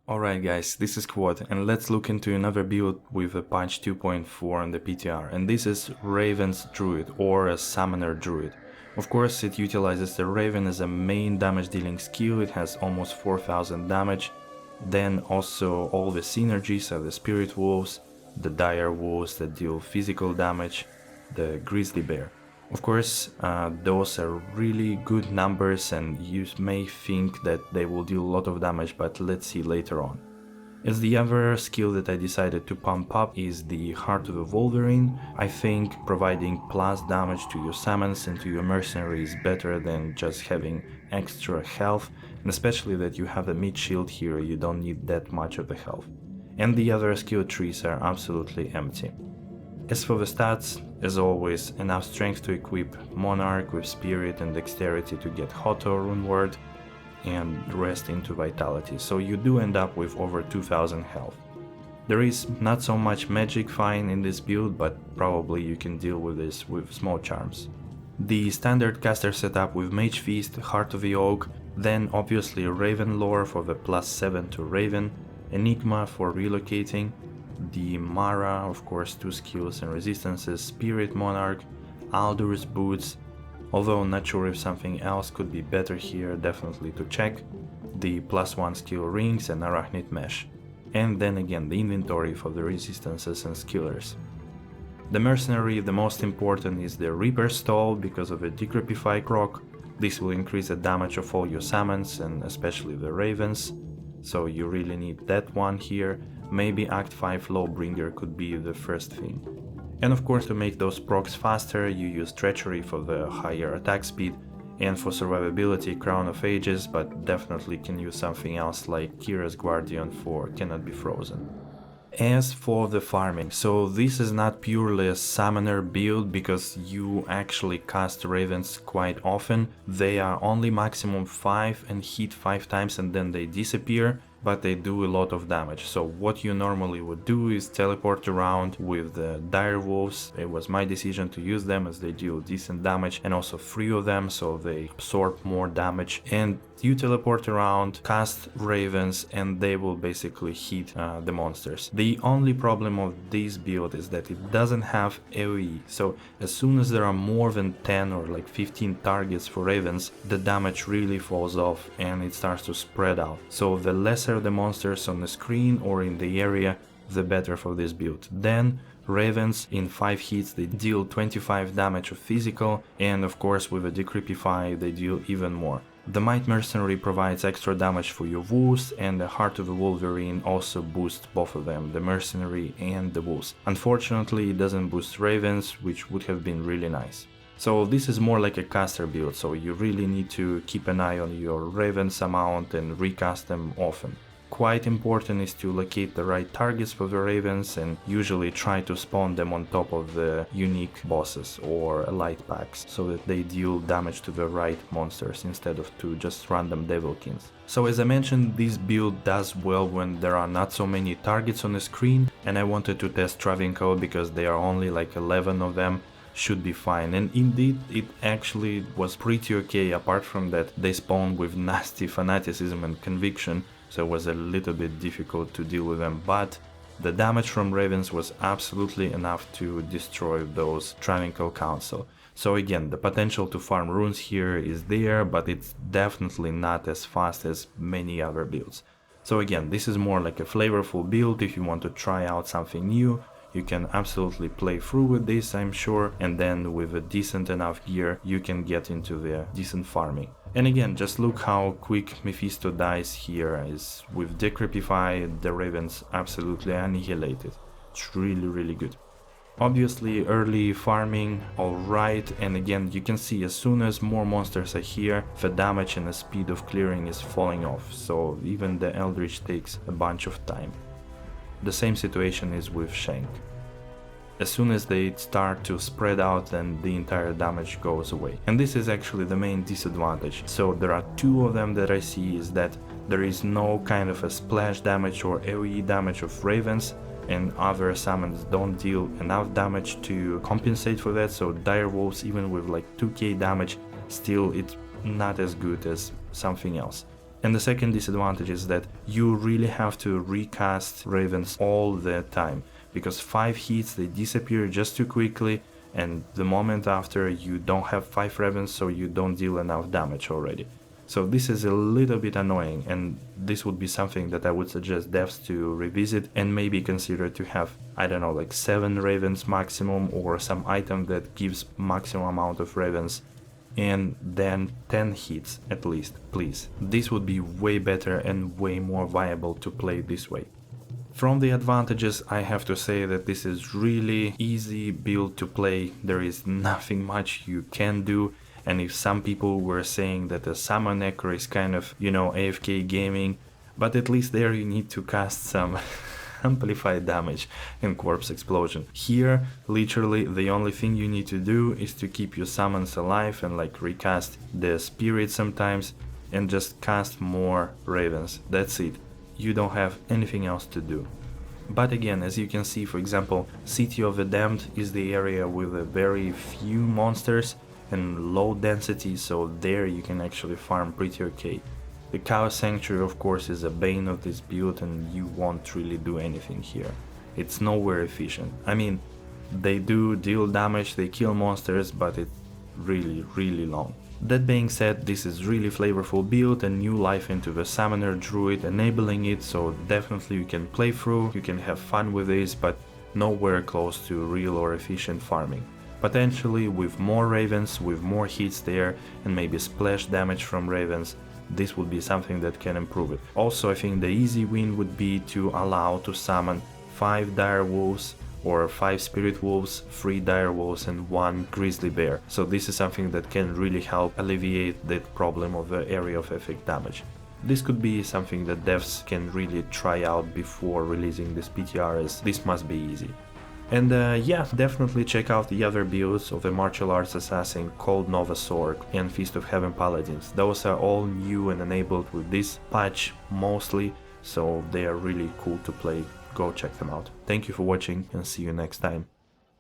Alright guys, this is Quad, and let's look into another build with a patch 2.4 on the PTR, and this is Raven's Druid, or a Summoner Druid. Of course, it utilizes the Raven as a main damage dealing skill. It has almost 4000 damage, then also all the synergies of the Spirit Wolves, the Dire Wolves that deal physical damage, the Grizzly Bear. Of course, those are really good numbers and you may think that they will deal a lot of damage, but let's see later on. As the other skill that I decided to pump up is the Heart of the Wolverine. I think providing plus damage to your summons and to your mercenary is better than just having extra health, and especially that you have a mid shield here, you don't need that much of the health. And the other skill trees are absolutely empty. As for the stats, as always, enough strength to equip Monarch with Spirit and Dexterity to get Hoto Rune Word, and rest into Vitality, so you do end up with over 2000 health. There is not so much magic fine in this build, but probably you can deal with this with small charms. The standard caster setup with Mage Feast, Heart of the Oak, then obviously Raven Lore for the +7 to Raven, Enigma for relocating, the Mara, of course, 2 skills and resistances, Spirit Monarch, Aldur's Boots, although not sure if something else could be better here, definitely to check, the +1 skill rings and Arachnid Mesh, and then again the inventory for the resistances and skillers. The mercenary, the most important, is the Reaper Stall because of a Decrepify proc. This will increase the damage of all your summons and especially the Ravens, so you really need that one here. Maybe Act 5 Lawbringer could be the first thing. And of course, to make those procs faster, you use Treachery for the higher attack speed, and for survivability Crown of Ages, but definitely can use something else like Kira's Guardian for Cannot Be Frozen. As for the farming, so this is not purely a summoner build because you actually cast Ravens quite often. They are only maximum 5 and hit 5 times and then they disappear, but they do a lot of damage. So what you normally would do is teleport around with the Dire Wolves. It was my decision to use them as they deal decent damage, and also 3 of them so they absorb more damage. And you teleport around, cast Ravens, and they will basically hit the monsters. The only problem of this build is that it doesn't have AoE, so as soon as there are more than 10 or like 15 targets for Ravens, the damage really falls off and it starts to spread out. So the lesser the monsters on the screen or in the area, the better for this build. Then Ravens in 5 hits they deal 25 damage of physical, and of course with a Decrepify they deal even more. The Might Mercenary provides extra damage for your wolves, and the Heart of the Wolverine also boosts both of them, the Mercenary and the wolves. Unfortunately it doesn't boost Ravens, which would have been really nice. So this is more like a caster build, so you really need to keep an eye on your Ravens amount and recast them often. Quite important is to locate the right targets for the Ravens and usually try to spawn them on top of the unique bosses or light packs so that they deal damage to the right monsters instead of to just random Devilkins. So as I mentioned, this build does well when there are not so many targets on the screen, and I wanted to test Travincal because there are only like 11 of them. Should be fine, and indeed it actually was pretty okay. Apart from that, they spawn with nasty fanaticism and conviction, so it was a little bit difficult to deal with them, but the damage from Ravens was absolutely enough to destroy those Travincal Council. So again, the potential to farm runes here is there, but it's definitely not as fast as many other builds. So again, this is more like a flavorful build. If you want to try out something new, you can absolutely play through with this, I'm sure, and then with a decent enough gear you can get into the decent farming. And again, just look how quick Mephisto dies here. Is with Decrepify, the Ravens absolutely annihilated. It's really good. Obviously early farming, alright, and again you can see as soon as more monsters are here, the damage and the speed of clearing is falling off, so even the Eldritch takes a bunch of time. The same situation is with Shank. As soon as they start to spread out, then the entire damage goes away. And this is actually the main disadvantage. So there are 2 of them that I see, is that there is no kind of a splash damage or AoE damage of Ravens, and other summons don't deal enough damage to compensate for that. So Dire Wolves, even with like 2k damage, still it's not as good as something else. And the second disadvantage is that you really have to recast Ravens all the time, because 5 hits, they disappear just too quickly, and the moment after you don't have 5 Ravens, so you don't deal enough damage already. So this is a little bit annoying, and this would be something that I would suggest devs to revisit and maybe consider to have, I don't know, like 7 Ravens maximum, or some item that gives maximum amount of Ravens, and then 10 hits at least, please. This would be way better and way more viable to play this way. From the advantages, I have to say that this is really easy build to play. There is nothing much you can do. And if some people were saying that a summon echo is kind of, you know, AFK gaming, but at least there you need to cast some amplified damage and corpse explosion. Here, literally, the only thing you need to do is to keep your summons alive and like recast the spirit sometimes and just cast more Ravens. That's it. You don't have anything else to do. But again, as you can see, for example, City of the Damned is the area with a very few monsters and low density, so there you can actually farm pretty okay. The Chaos Sanctuary, of course, is a bane of this build, and you won't really do anything here. It's nowhere efficient. I mean, they do deal damage, they kill monsters, but it's really long. That being said, this is really flavorful build and new life into the Summoner Druid, enabling it, so definitely you can play through, you can have fun with this, but nowhere close to real or efficient farming. Potentially with more Ravens, with more hits there, and maybe splash damage from Ravens, this would be something that can improve it. Also, I think the easy win would be to allow to summon 5 Dire Wolves or 5 Spirit Wolves, 3 Dire Wolves and 1 Grizzly Bear. So this is something that can really help alleviate that problem of the area of effect damage. This could be something that devs can really try out before releasing this PTR, as this must be easy. And yeah, definitely check out the other builds of the Martial Arts Assassin, Cold Nova Sword and Feast of Heaven Paladins. Those are all new and enabled with this patch mostly, so they are really cool to play. Go check them out. Thank you for watching and see you next time.